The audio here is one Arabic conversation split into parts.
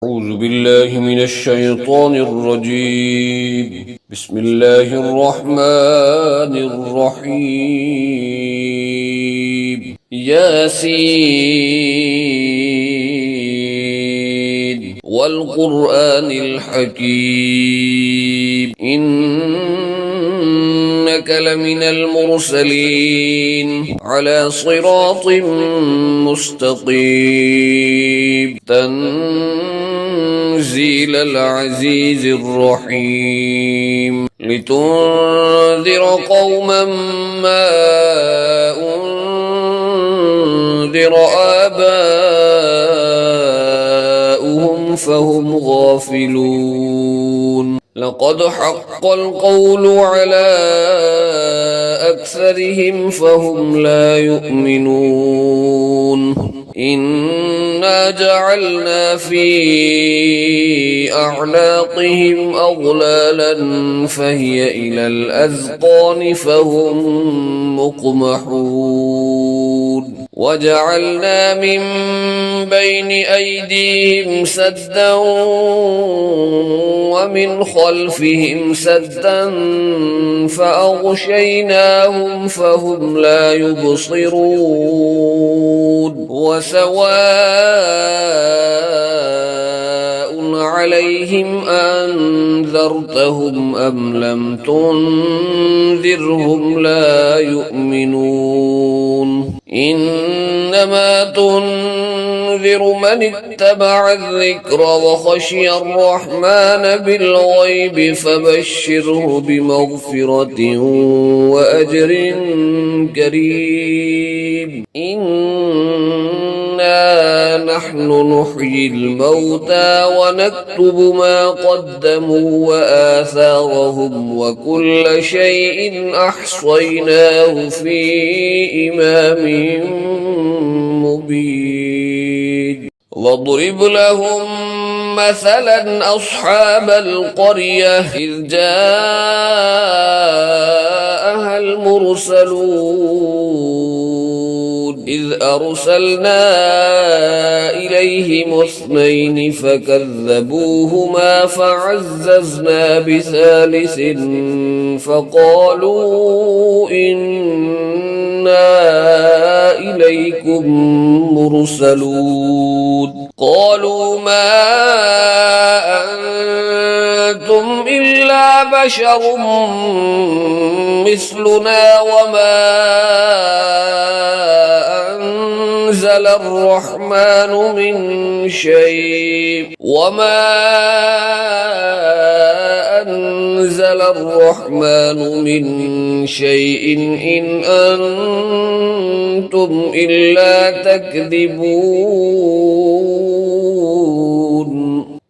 أعوذ بالله من الشيطان الرجيم. بسم الله الرحمن الرحيم. ياسين والقرآن الحكيم إنك لمن المرسلين على صراط مستقيم تنزيل العزيز الرحيم لتنذر قوما ما أنذر آباؤهم فهم غافلون لقد حق القول على أكثرهم فهم لا يؤمنون إنا جعلنا في أعناقهم أغلالا فهي إلى الأذقان فهم مقمحون وجعلنا من بين أيديهم سدا ومن خلفهم سدا فأغشيناهم فهم لا يبصرون وسواء عليهم أنذرتهم أم لم تنذرهم لا يؤمنون إنما تنذر من اتبع الذكر وخشي الرحمن بالغيب فبشره بمغفرة وأجر كريم إنا نحن نحيي الموتى ونكتب ما قدموا وآثارهم وكل شيء أحصيناه في إمام مبين واضرب لهم مثلا أصحاب القرية إذ جاءها المرسلون إذ أرسلنا إليهم اثنين فكذبوهما فعززنا بثالث فقالوا إنا إليكم مرسلون قالوا ما أنتم إلا بشر مثلنا وما أنزل الرحمن من شيء إن أنتم إلا تكذبون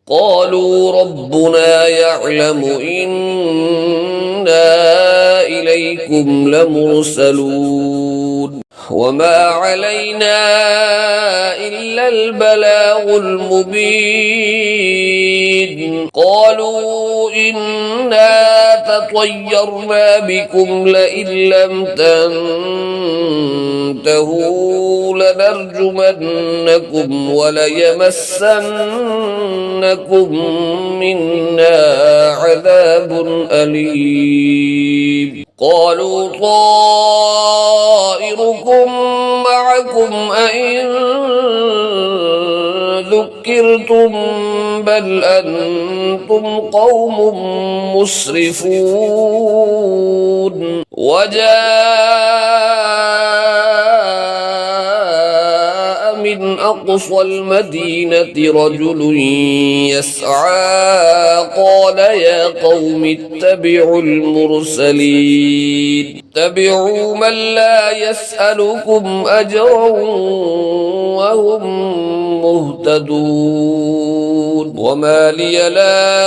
قالوا ربنا يعلم إنا إليكم لمرسلون وما علينا إلا البلاغ المبين قالوا إنا تطيرنا بكم لئن لم تنتهوا لنرجمنكم وليمسنكم منا عذاب أليم قالوا طائركم معكم أئن ذكرتم بل أنتم قوم مسرفون وجاء من أقصى المدينة رجل يسعى قال يا قوم اتبعوا المرسلين اتبعوا من لا يسألكم أجرا وهم مهتدون وما لي لا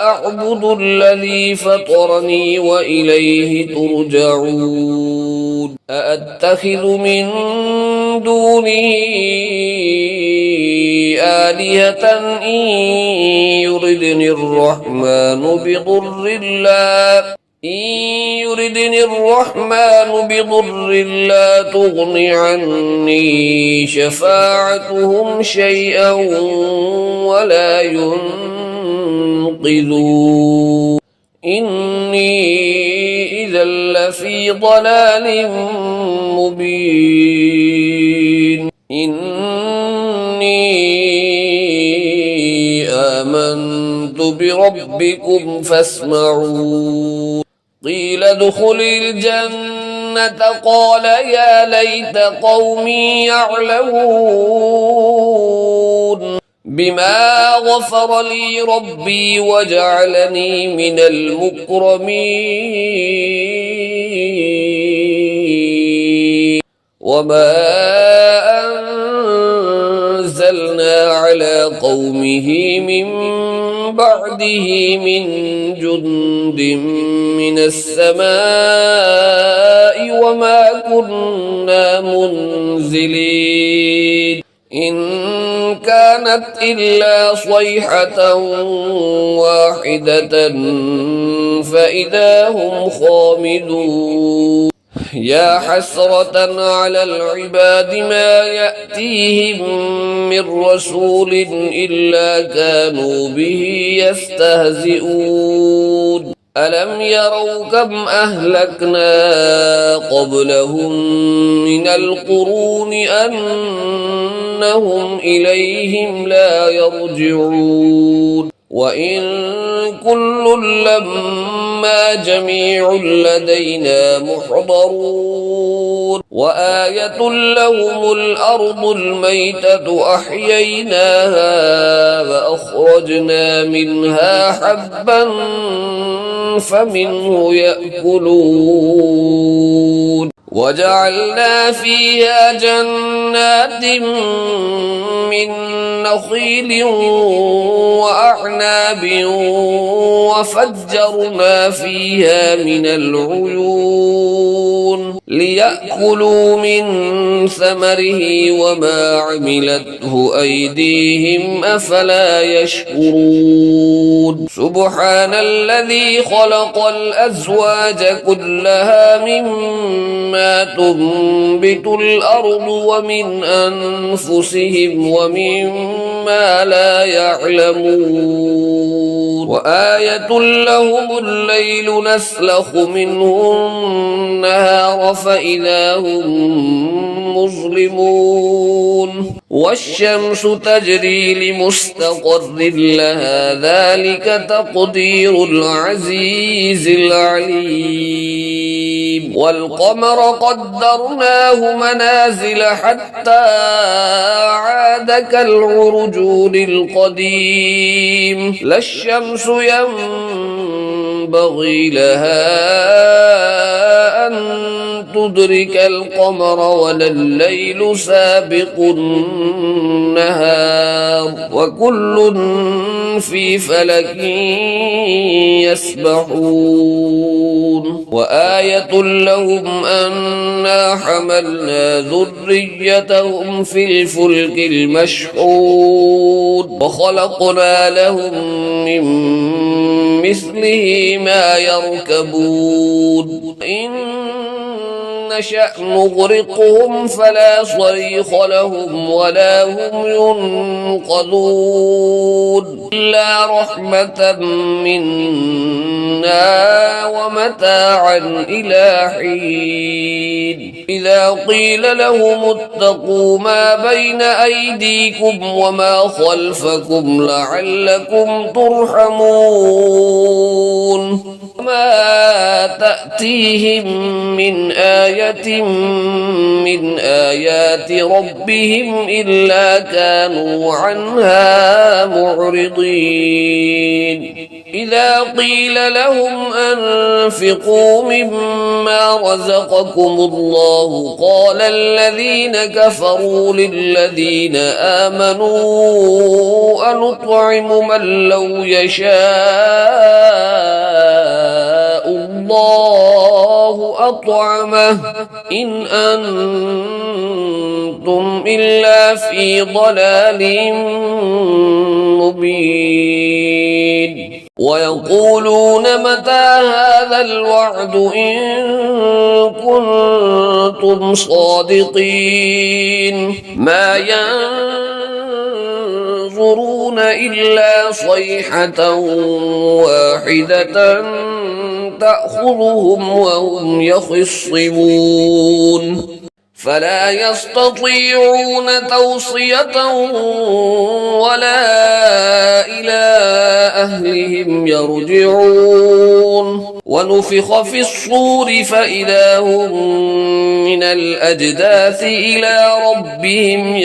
أعبد الذي فطرني وإليه ترجعون أأتخذ من دونه آلهة إن يردني الرحمن بضر لا تغن عني شفاعتهم شيئا ولا ينقذون إني إذا لفي ضلال مبين إني آمنت بربكم فاسمعون قيل ادخل الجنة قال يا ليت قومي يعلمون بما غفر لي ربي وجعلني من المكرمين وما أنزلنا على قومه من بعده من جند من السماء وما كنا منزلين إن كانت إلا صيحة واحدة فإذا هم خامدون يا حسرة على العباد ما يأتيهم من رسول إلا كانوا به يستهزئون ألم يروا كم أهلكنا قبلهم من القرون أنهم إليهم لا يرجعون وإن كل لما جميع لدينا محضرون وآية لهم الأرض الميتة أحييناها فأخرجنا منها حبا فمنه يأكلون وجعلنا فيها جنات من نخيل وأعناب وفجرنا فيها من العيون ليأكلوا من ثمره وما عملته أيديهم أفلا يشكرون سبحان الذي خلق الأزواج كلها مما تنبت الأرض ومن أنفسهم ومما لا يعلمون وآية لهم الليل نسلخ منه النهار فإذا هم مظلمون والشمس تجري لمستقر لها ذلك تقدير العزيز العليم والقمر قدرناه منازل حتى عاد كالعرجون القديم لا الشمس ينبغي لها أن تدرك القمر ولا الليل سابق النهار وكل في فلك يسبحون وآية لهم أنا حملنا ذريتهم في الفلك المشحون وخلقنا لهم من مثله ما يركبون إن نشأ نغرقهم فلا صريخ لهم ولا هم ينقذون إلا رحمة منا ومتاعا إلى حين إذا قيل لهم اتقوا ما بين أيديكم وما خلفكم لعلكم ترحمون ما تأتيهم من آية من آيات ربهم إلا كانوا عنها معرضين إذا قيل لهم أنفقوا مما رزقكم الله قال الذين كفروا للذين آمنوا أنطعم من لو يشاء الله أطعمه إن أنتم إلا في ضلال مبين ويقولون متى هذا الوعد إن كنتم صادقين ما ينظرون ينظرون إلا صيحة واحدة تأخذهم وهم يخصمون فلا يستطيعون توصية ولا إلى أهلهم يرجعون ونفخ في الصور فإذا هم من الأجداث إلى ربهم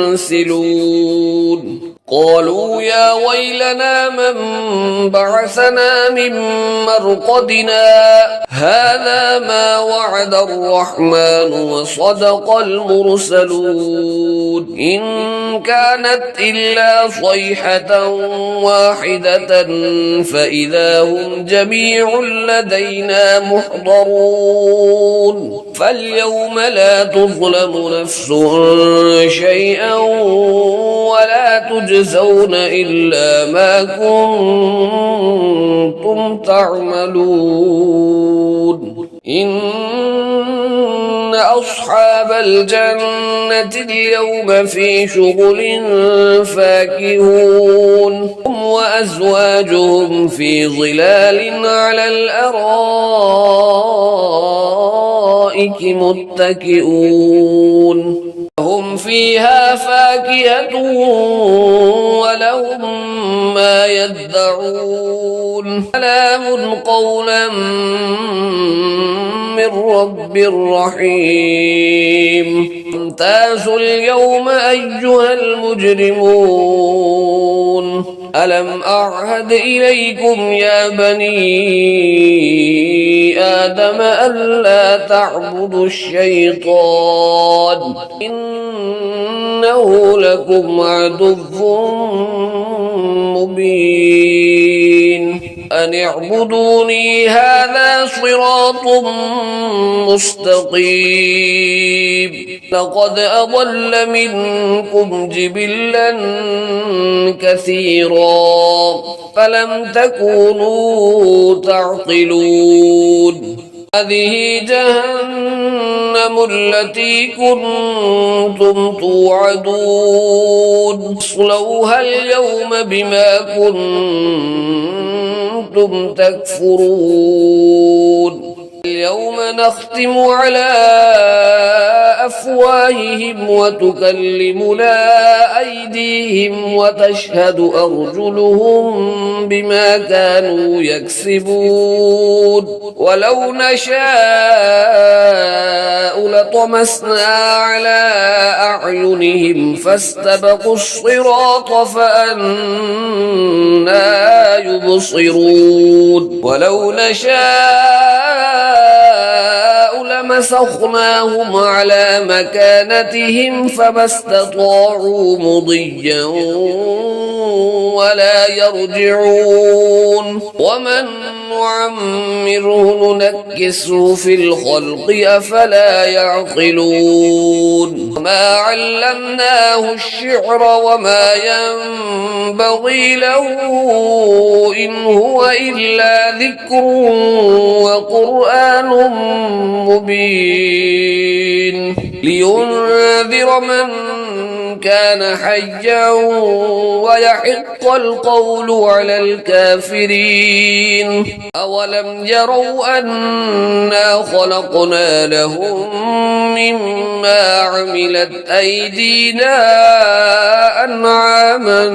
ينسلون قالوا يا ويلنا من بعثنا من مرقدنا هذا ما وعد الرحمن وصدق المرسلون إن كانت إلا صيحة واحدة فإذا هم جميع لدينا محضرون فاليوم لا تظلم نفس شيئا ولا تجزون إلا ما كنتم تعملون إن أصحاب الجنة اليوم في شغل فاكهون هم وأزواجهم في ظلال على الأرائك متكئون هم فيها فاكهة ولهم ما يدعون سلام قولا من رب رحيم امتازوا اليوم أيها المجرمون ألم أعهد إليكم يا بني آدم ألا تعبدوا الشيطان إنه لكم عدو مبين أن اعبدوني هذا صراط مستقيم لقد أضل منكم جبلا كثيرا فلم تكونوا تعقلون هذه جهنم التي كنتم توعدون اصلوها اليوم بما كنتم تكفرون اليوم نختم على أفواههم وتكلمنا أيديهم وتشهد أرجلهم بما كانوا يكسبون ولو نشاء لطمسنا على أعينهم فاستبقوا الصراط فأنى يبصرون ولو نشاء لمسخناهم على مكانتهم فما استطاعوا مضيا ولا يرجعون ومن نعمره ننكسه في الخلق أفلا يعقلون وما علمناه الشعر وما ينبغي له إن هو إلا ذكر وقرآن مبين لينذر من كان حيا ويحق القول على الكافرين أولم يروا أنا خلقنا لهم مما عملت أيدينا أنعاما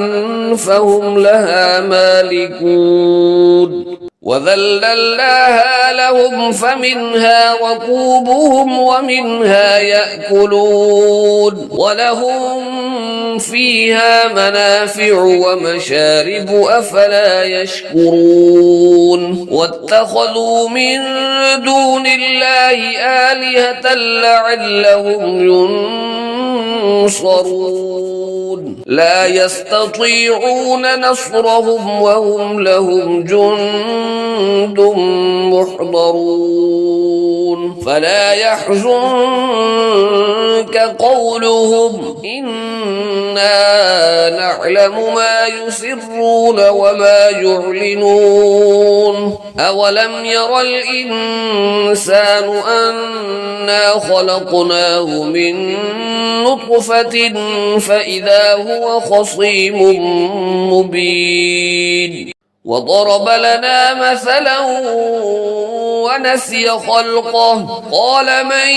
فهم لها مالكون وذللناها لهم فمنها ركوبهم ومنها يأكلون ولهم فيها منافع ومشارب أفلا يشكرون واتخذوا من دون الله آلهة لعلهم ينصرون لا يستطيعون نصرهم وهم لهم جند محضرون فلا يحزنك قولهم إنا نعلم ما يسرون وما يعلنون أولم ير الإنسان أنا خلقناه من نطفة فإذا هو خصيم مبين وضرب لنا مثلا ونسي خلقه قال من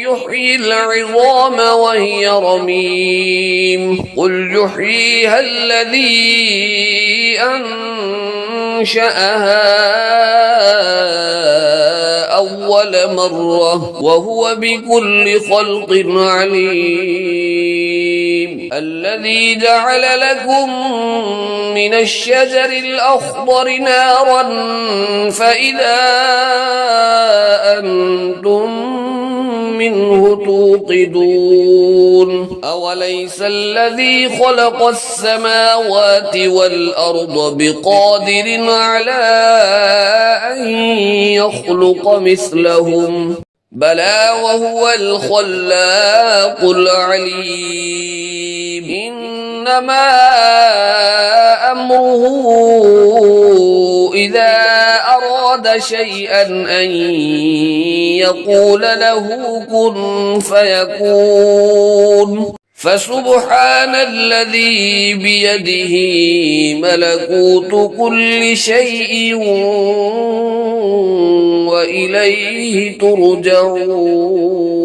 يحيي العظام وهي رميم قل يحييها الذي أنشأها أول مرة وهو بكل خلق عليم الذي جعل لكم من الشجر الأخضر نارا فإذا أنتم منه توقدون أوليس الذي خلق السماوات والأرض بقادر على أن يخلق مثلهم بلى وهو الخلاق العليم إنما أمره إذا أراد شيئا أن يقول له كن فيكون فسبحان الذي بيده ملكوت كل شيء وإليه ترجعون